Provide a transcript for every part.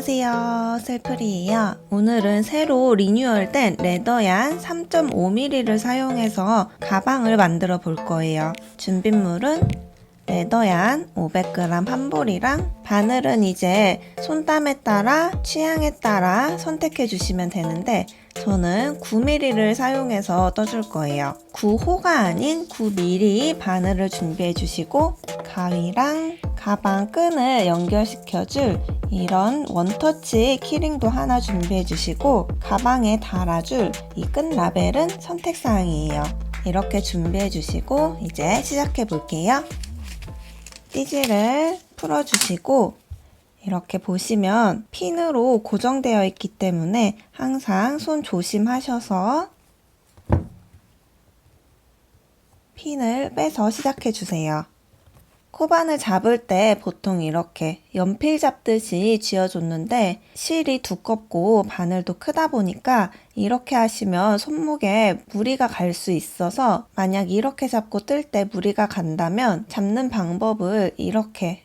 안녕하세요, 셀프리예요. 오늘은 새로 리뉴얼된 레더얀 3.5mm를 사용해서 가방을 만들어 볼 거예요. 준비물은 레더얀 500g 한 볼이랑 바늘은 이제 손땀에 따라 취향에 따라 선택해 주시면 되는데 저는 9mm를 사용해서 떠줄 거예요. 9호가 아닌 9mm 바늘을 준비해 주시고 가위랑 가방 끈을 연결시켜줄 이런 원터치 키링도 하나 준비해 주시고 가방에 달아줄 이 끈 라벨은 선택사항이에요. 이렇게 준비해 주시고 이제 시작해 볼게요. 띠지를 풀어주시고 이렇게 보시면 핀으로 고정되어 있기 때문에 항상 손 조심하셔서 핀을 빼서 시작해 주세요. 코바늘 잡을 때 보통 이렇게 연필 잡듯이 쥐어줬는데 실이 두껍고 바늘도 크다 보니까 이렇게 하시면 손목에 무리가 갈 수 있어서 만약 이렇게 잡고 뜰 때 무리가 간다면 잡는 방법을 이렇게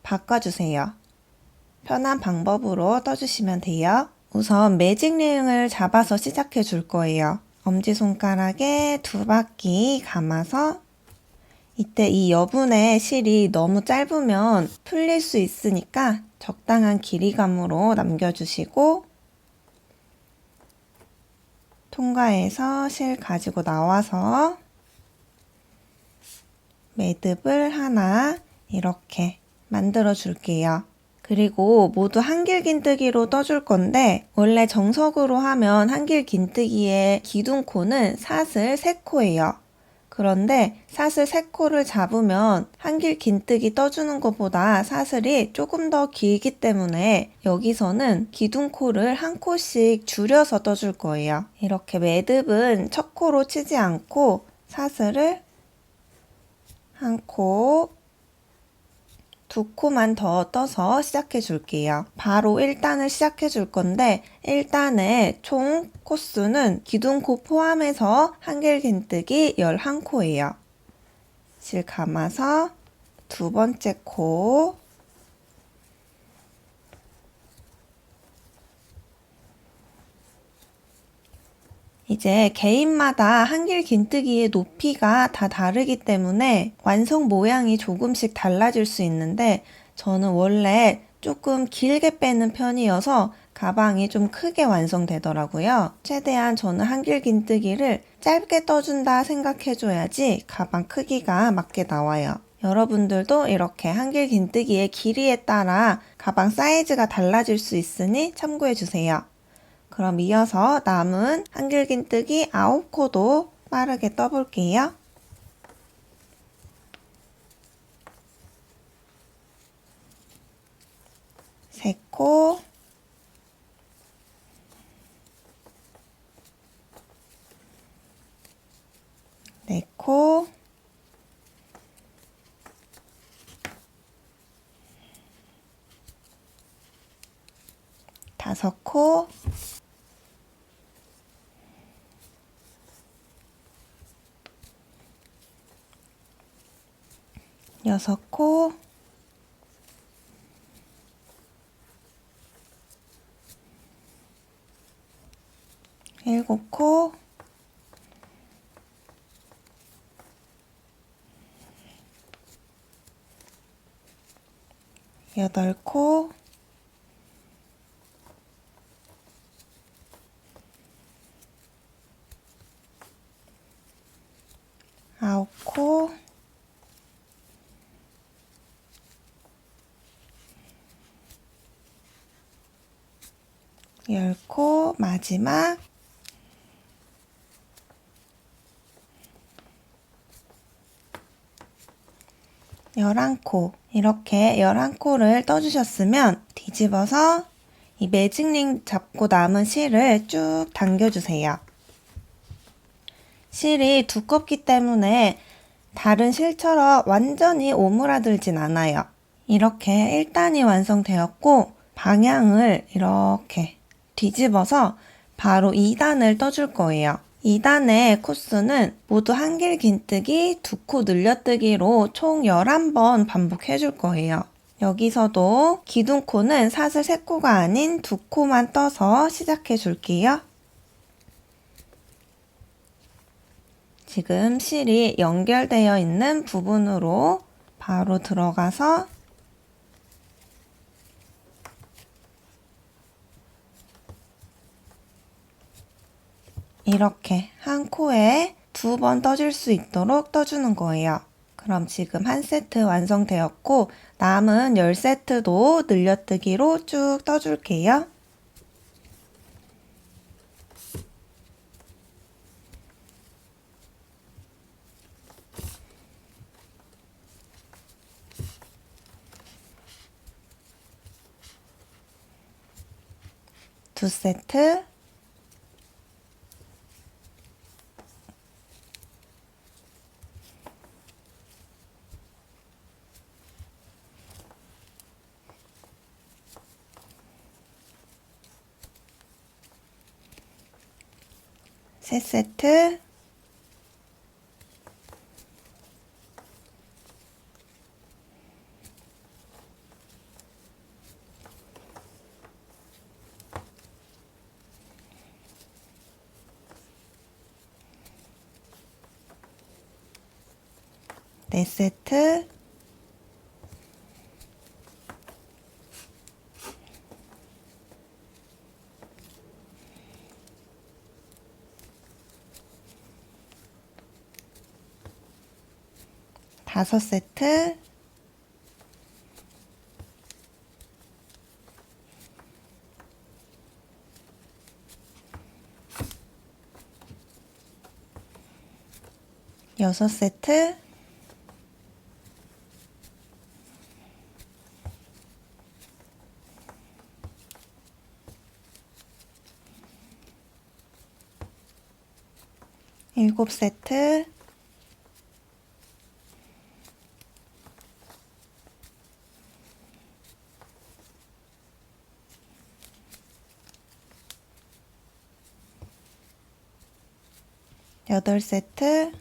바꿔주세요. 편한 방법으로 떠주시면 돼요. 우선 매직링을 잡아서 시작해 줄 거예요. 엄지손가락에 2바퀴 감아서 이때 이 여분의 실이 너무 짧으면 풀릴 수 있으니까 적당한 길이감으로 남겨주시고 통과해서 실 가지고 나와서 매듭을 하나 이렇게 만들어 줄게요. 그리고 모두 한길긴뜨기로 떠줄 건데 원래 정석으로 하면 한길긴뜨기의 기둥코는 사슬 3코예요. 그런데 사슬 3코를 잡으면 한길긴뜨기 떠주는 것보다 사슬이 조금 더 길기 때문에 여기서는 기둥코를 한 코씩 줄여서 떠줄 거예요. 이렇게 매듭은 첫 코로 치지 않고 사슬을 한 코, 2코만 더 떠서 시작해 줄게요. 바로 1단을 시작해 줄 건데 1단의 총 코수는 기둥코 포함해서 한길긴뜨기 11코예요. 실 감아서 두 번째 코, 이제 개인마다 한길긴뜨기의 높이가 다 다르기 때문에 완성 모양이 조금씩 달라질 수 있는데 저는 원래 조금 길게 빼는 편이어서 가방이 좀 크게 완성되더라고요. 최대한 저는 한길긴뜨기를 짧게 떠준다 생각해줘야지 가방 크기가 맞게 나와요. 여러분들도 이렇게 한길긴뜨기의 길이에 따라 가방 사이즈가 달라질 수 있으니 참고해주세요. 그럼 이어서 남은 한길긴뜨기 9코도 빠르게 떠볼게요. 세 코, 네 코, 다섯 코, 여섯 코, 일곱 코, 여덟 코, 아홉 코, 열 코, 마지막 11코. 이렇게 11코를 떠주셨으면 뒤집어서 이 매직링 잡고 남은 실을 쭉 당겨주세요. 실이 두껍기 때문에 다른 실처럼 완전히 오므라들진 않아요. 이렇게 1단이 완성되었고 방향을 이렇게 뒤집어서 바로 2단을 떠줄 거예요. 2단의 코스는 모두 한길긴뜨기, 2코 늘려뜨기로 총 11번 반복해 줄 거예요. 여기서도 기둥코는 사슬 3코가 아닌 2코만 떠서 시작해 줄게요. 지금 실이 연결되어 있는 부분으로 바로 들어가서 이렇게 한 코에 2번 떠줄 수 있도록 떠주는 거예요. 그럼 지금 한 세트 완성되었고 남은 10세트도 늘려뜨기로 쭉 떠줄게요. 두 세트, 세 세트, 네 세트, 다섯 세트, 여섯 세트, 일곱 세트, 여덟 세트,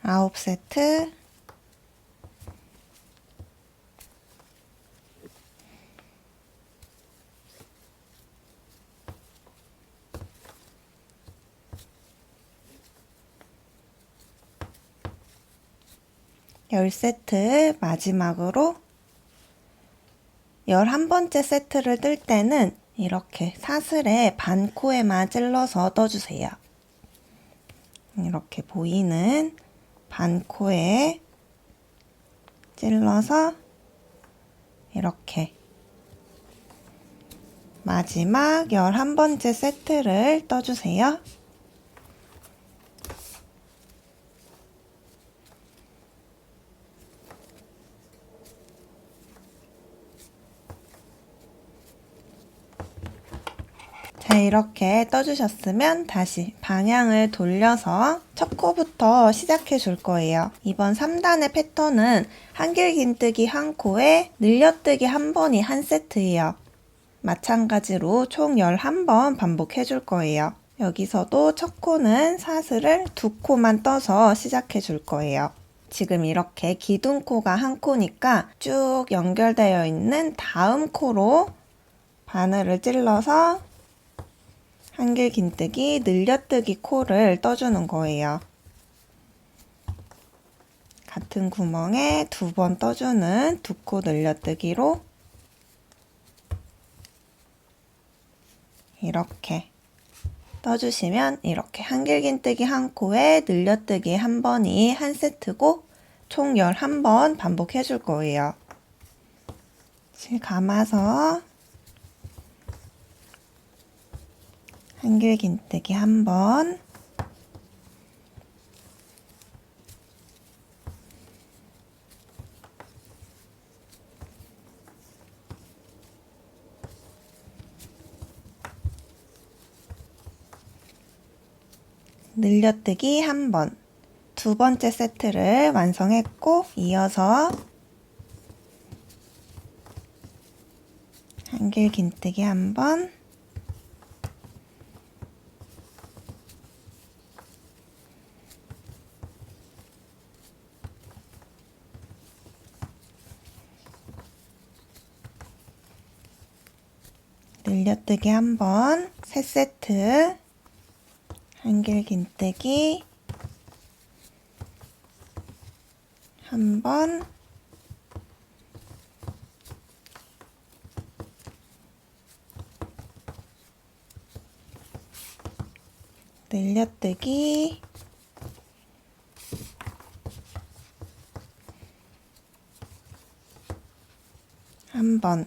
아홉 세트, 열 세트, 마지막으로 11번째 세트를 뜰 때는 이렇게 사슬에 반 코에만 찔러서 떠주세요. 이렇게 보이는 반 코에 찔러서 이렇게 마지막 11번째 세트를 떠주세요. 자, 이렇게 떠주셨으면 다시 방향을 돌려서 첫 코부터 시작해 줄 거예요. 이번 3단의 패턴은 한길긴뜨기 한 코에 늘려뜨기 한 번이 한 세트예요. 마찬가지로 총 11번 반복해 줄 거예요. 여기서도 첫 코는 사슬을 2코만 떠서 시작해 줄 거예요. 지금 이렇게 기둥코가 한 코니까 쭉 연결되어 있는 다음 코로 바늘을 찔러서 한길긴뜨기, 늘려뜨기 코를 떠주는 거예요. 같은 구멍에 2번 떠주는 2코 늘려뜨기로 이렇게 떠주시면 이렇게 한길긴뜨기 한 코에 늘려뜨기 한 번이 한 세트고 총 11번 반복해 줄 거예요. 실 감아서 한길긴뜨기 한 번, 늘려뜨기 한 번, 두 번째 세트를 완성했고 이어서 한길 긴뜨기 한 번, 늘려뜨기 한 번, 3세트, 한길 긴뜨기 한 번, 늘려뜨기 한 번,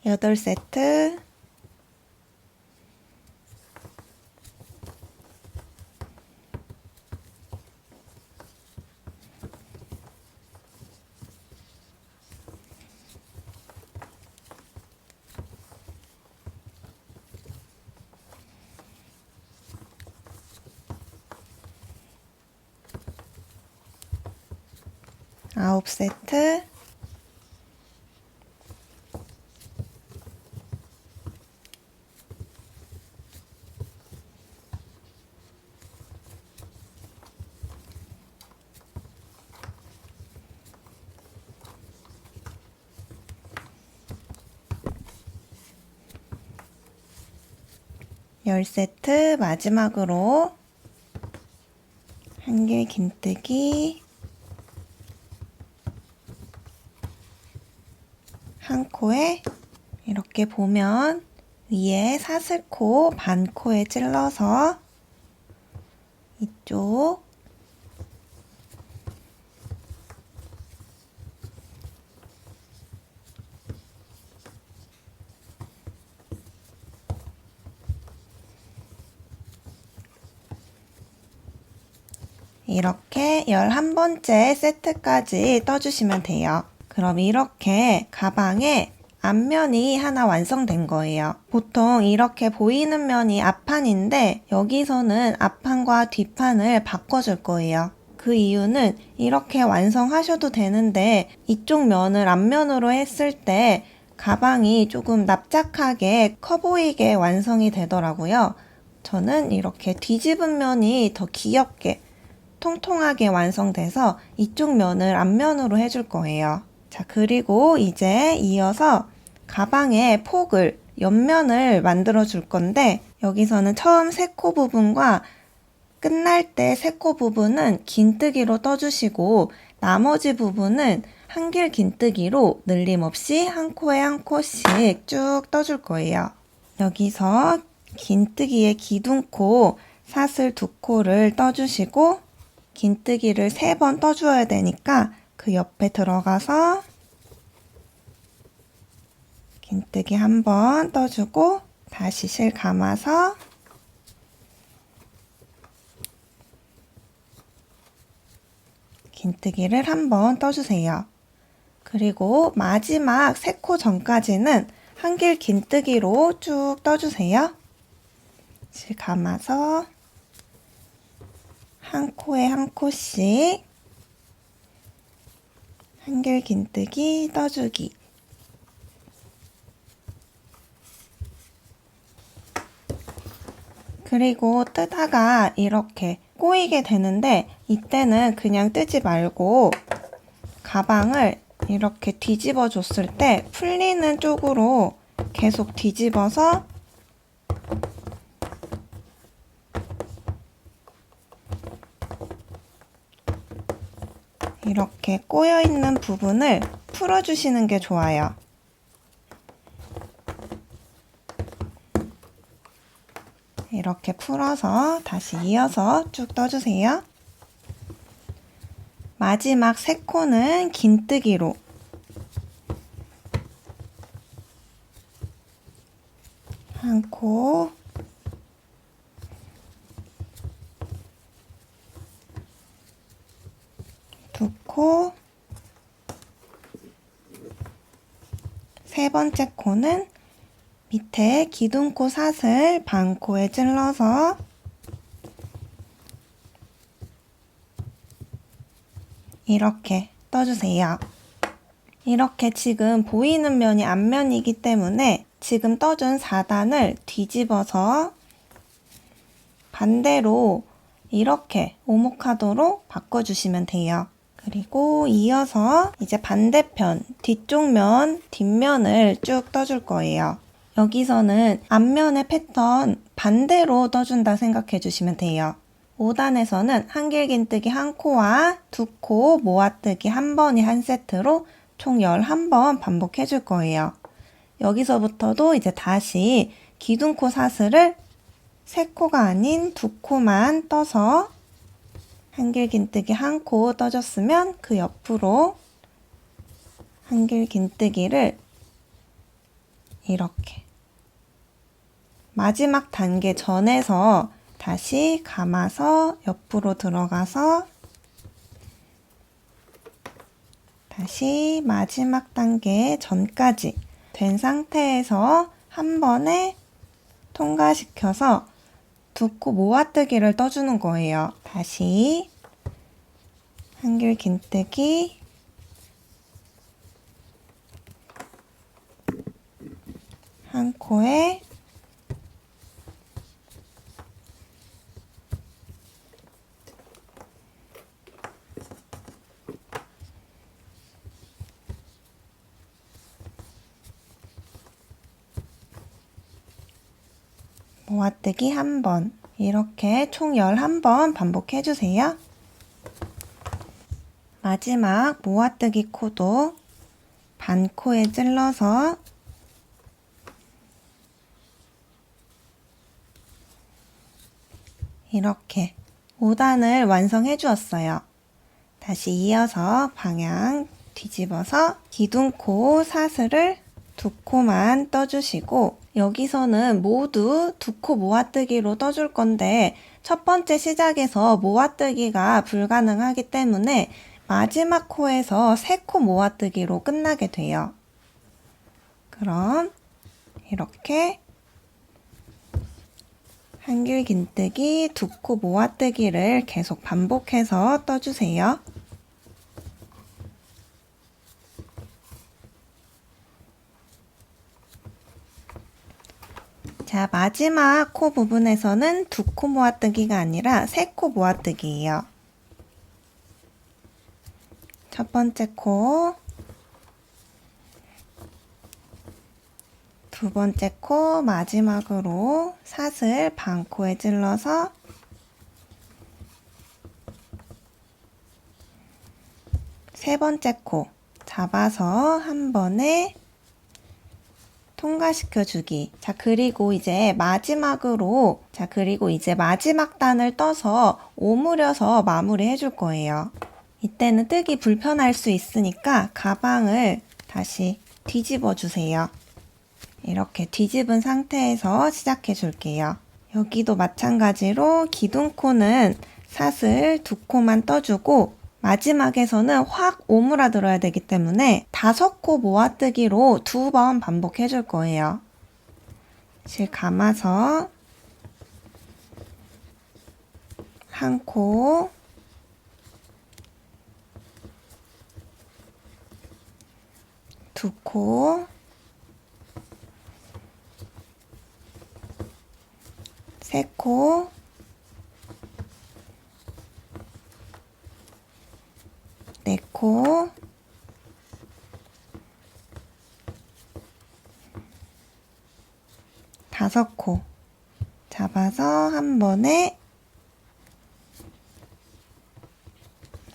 여덟 세트, 아홉 세트, 열 세트, 마지막으로 한길 긴뜨기 한 코에 이렇게 보면 위에 사슬코 반코에 찔러서 이쪽 이렇게 11번째 세트까지 떠주시면 돼요. 그럼 이렇게 가방에 앞면이 하나 완성된 거예요. 보통 이렇게 보이는 면이 앞판인데 여기서는 앞판과 뒷판을 바꿔줄 거예요. 그 이유는 이렇게 완성하셔도 되는데 이쪽 면을 앞면으로 했을 때 가방이 조금 납작하게 커 보이게 완성이 되더라고요. 저는 이렇게 뒤집은 면이 더 귀엽게 통통하게 완성돼서 이쪽 면을 앞면으로 해줄 거예요. 자, 그리고 이제 이어서 가방의 폭을, 옆면을 만들어 줄 건데 여기서는 처음 세 코 부분과 끝날 때 세 코 부분은 긴뜨기로 떠주시고 나머지 부분은 한길 긴뜨기로 늘림없이 한 코에 한 코씩 쭉 떠줄 거예요. 여기서 긴뜨기의 기둥코 사슬 2코를 떠주시고 긴뜨기를 3번 떠줘야 되니까 그 옆에 들어가서 긴뜨기 한 번 떠주고 다시 실 감아서 긴뜨기를 한 번 떠주세요. 그리고 마지막 3코 전까지는 한길 긴뜨기로 쭉 떠주세요. 실 감아서 한 코에 한 코씩 한길긴뜨기 떠주기. 그리고 뜨다가 이렇게 꼬이게 되는데 이때는 그냥 뜨지 말고 가방을 이렇게 뒤집어 줬을 때 풀리는 쪽으로 계속 뒤집어서 이렇게 꼬여있는 부분을 풀어주시는 게 좋아요. 이렇게 풀어서 다시 이어서 쭉 떠주세요. 마지막 3코는 긴뜨기로 한 코, 두 코, 세 번째 코는 밑에 기둥코 사슬 반코에 찔러서 이렇게 떠주세요. 이렇게 지금 보이는 면이 앞면이기 때문에 지금 떠준 4단을 뒤집어서 반대로 이렇게 오목하도록 바꿔주시면 돼요. 그리고 이어서 이제 반대편 뒤쪽 면, 뒷면을 쭉 떠줄 거예요. 여기서는 앞면의 패턴 반대로 떠준다 생각해 주시면 돼요. 5단에서는 한길긴뜨기 한 코와 2코 모아뜨기 한 번이 한 세트로 총 11번 반복해 줄 거예요. 여기서부터도 이제 다시 기둥코 사슬을 3코가 아닌 2코만 떠서 한길긴뜨기 한 코 떠줬으면 그 옆으로 한길긴뜨기를 이렇게 마지막 단계 전에서 다시 감아서 옆으로 들어가서 다시 마지막 단계 전까지 된 상태에서 한 번에 통과시켜서 2코 모아뜨기를 떠주는 거예요. 다시 한길긴뜨기 한 코에 모아뜨기 한 번, 이렇게 총 11번 반복해 주세요. 마지막 모아뜨기 코도 반코에 찔러서 이렇게 5단을 완성해 주었어요. 다시 이어서 방향 뒤집어서 기둥코 사슬을 2코만 떠주시고 여기서는 모두 2코 모아뜨기로 떠줄 건데 첫 번째 시작에서 모아뜨기가 불가능하기 때문에 마지막 코에서 3코 모아뜨기로 끝나게 돼요. 그럼 이렇게 한길긴뜨기 2코 모아뜨기를 계속 반복해서 떠주세요. 자, 마지막 코 부분에서는 2코 모아뜨기가 아니라 3코 모아뜨기예요. 첫 번째 코, 두 번째 코 마지막으로 사슬 반코에 찔러서 세 번째 코 잡아서 한 번에 통과시켜주기. 자, 그리고 이제 마지막으로, 마지막 단을 떠서 오므려서 마무리 해줄 거예요. 이때는 뜨기 불편할 수 있으니까 가방을 다시 뒤집어 주세요. 이렇게 뒤집은 상태에서 시작해 줄게요. 여기도 마찬가지로 기둥코는 사슬 2코만 떠주고 마지막에서는 확 오므라들어야 되기 때문에 5코 모아뜨기로 2번 반복해 줄 거예요. 실 감아서 한 코, 두 코, 세 코, 네 코, 다섯 코 잡아서 한 번에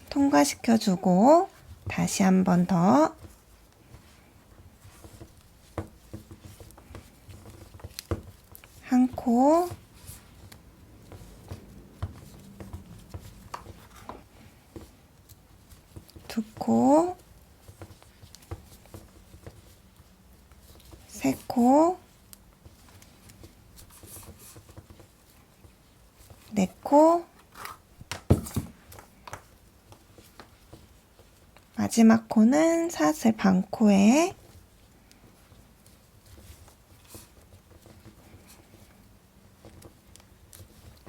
통과시켜주고 다시 한 번 더 한 코, 두 코, 세 코, 네 코, 마지막 코는 사슬 반코에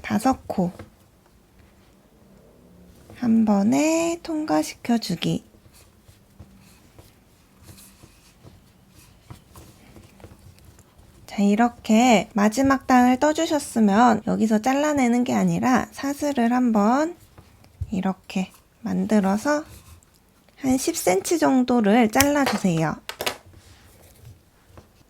다섯 코 한 번에 통과시켜주기. 자, 이렇게 마지막 단을 떠주셨으면 여기서 잘라내는 게 아니라 사슬을 한번 이렇게 만들어서 한 10cm 정도를 잘라주세요.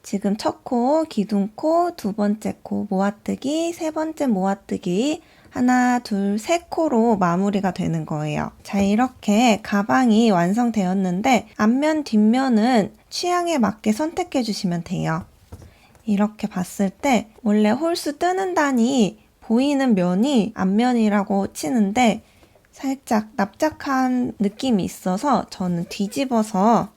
지금 첫 코, 기둥코, 두 번째 코 모아뜨기, 세 번째 모아뜨기, 하나, 둘, 세 코로 마무리가 되는 거예요. 자, 이렇게 가방이 완성되었는데 앞면, 뒷면은 취향에 맞게 선택해 주시면 돼요. 이렇게 봤을 때 원래 홀수 뜨는 단이 보이는 면이 앞면이라고 치는데 살짝 납작한 느낌이 있어서 저는 뒤집어서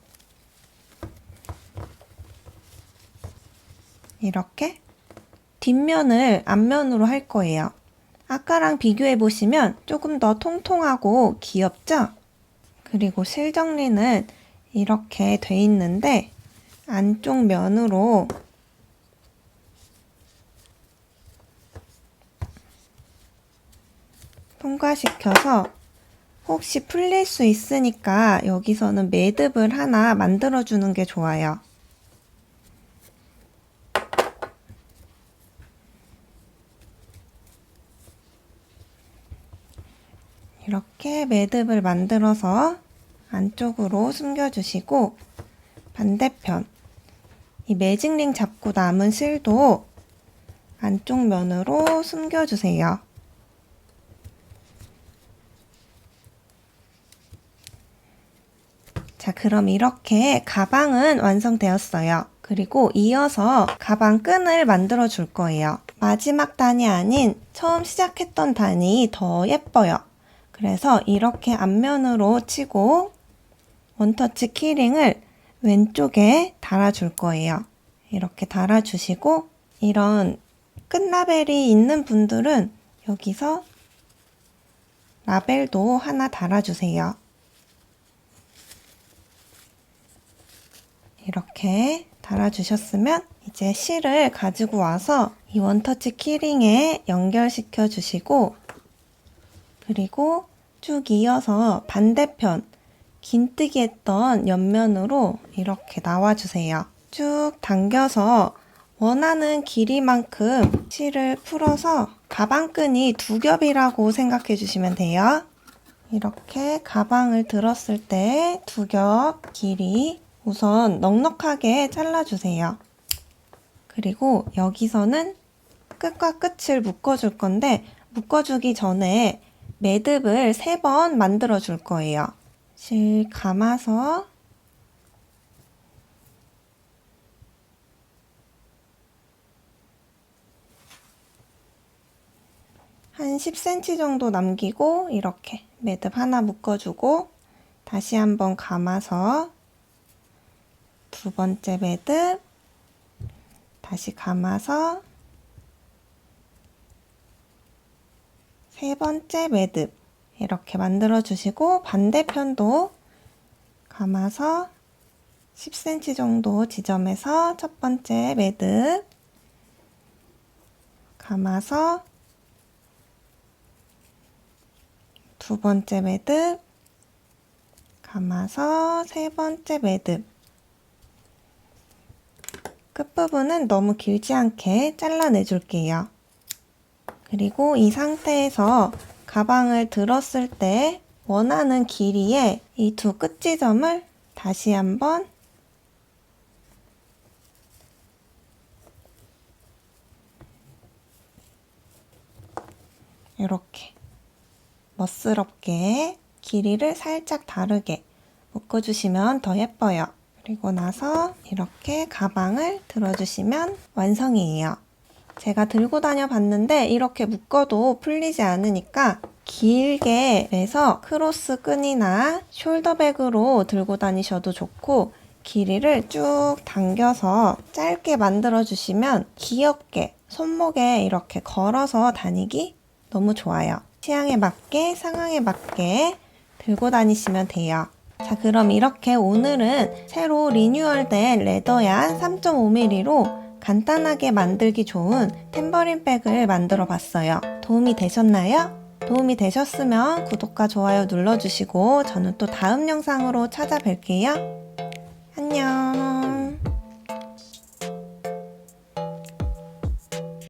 이렇게 뒷면을 앞면으로 할 거예요. 아까랑 비교해 보시면 조금 더 통통하고 귀엽죠? 그리고 실정리는 이렇게 돼 있는데 안쪽 면으로 통과시켜서 혹시 풀릴 수 있으니까 여기서는 매듭을 하나 만들어 주는 게 좋아요. 이렇게 매듭을 만들어서 안쪽으로 숨겨주시고 반대편 이 매직링 잡고 남은 실도 안쪽 면으로 숨겨주세요. 자, 그럼 이렇게 가방은 완성되었어요. 그리고 이어서 가방 끈을 만들어 줄 거예요. 마지막 단이 아닌 처음 시작했던 단이 더 예뻐요. 그래서 이렇게 앞면으로 치고 원터치 키링을 왼쪽에 달아줄 거예요. 이렇게 달아주시고 이런 끝라벨이 있는 분들은 여기서 라벨도 하나 달아주세요. 이렇게 달아주셨으면 이제 실을 가지고 와서 이 원터치 키링에 연결시켜 주시고 그리고 쭉 이어서 반대편 긴뜨기 했던 옆면으로 이렇게 나와주세요. 쭉 당겨서 원하는 길이만큼 실을 풀어서 가방끈이 두 겹이라고 생각해 주시면 돼요. 이렇게 가방을 들었을 때 두 겹 길이 우선 넉넉하게 잘라주세요. 그리고 여기서는 끝과 끝을 묶어줄 건데 묶어주기 전에 매듭을 3번 만들어 줄 거예요. 실 감아서 한 10cm 정도 남기고 이렇게 매듭 하나 묶어주고 다시 한번 감아서 두 번째 매듭 다시 감아서 세 번째 매듭 이렇게 만들어 주시고 반대편도 감아서 10cm 정도 지점에서 첫 번째 매듭 감아서 두 번째 매듭, 감아서 세 번째 매듭. 끝부분은 너무 길지 않게 잘라내줄게요. 그리고 이 상태에서 가방을 들었을 때 원하는 길이에 이 두 끝지점을 다시 한번 이렇게 멋스럽게 길이를 살짝 다르게 묶어주시면 더 예뻐요. 그리고 나서 이렇게 가방을 들어주시면 완성이에요. 제가 들고 다녀 봤는데 이렇게 묶어도 풀리지 않으니까 길게 해서 크로스 끈이나 숄더백으로 들고 다니셔도 좋고 길이를 쭉 당겨서 짧게 만들어 주시면 귀엽게 손목에 이렇게 걸어서 다니기 너무 좋아요. 취향에 맞게 상황에 맞게 들고 다니시면 돼요. 자, 그럼 이렇게 오늘은 새로 리뉴얼된 레더얀 3.5mm로 간단하게 만들기 좋은 탬버린 백을 만들어 봤어요. 도움이 되셨나요? 도움이 되셨으면 구독과 좋아요 눌러주시고 저는 또 다음 영상으로 찾아뵐게요. 안녕.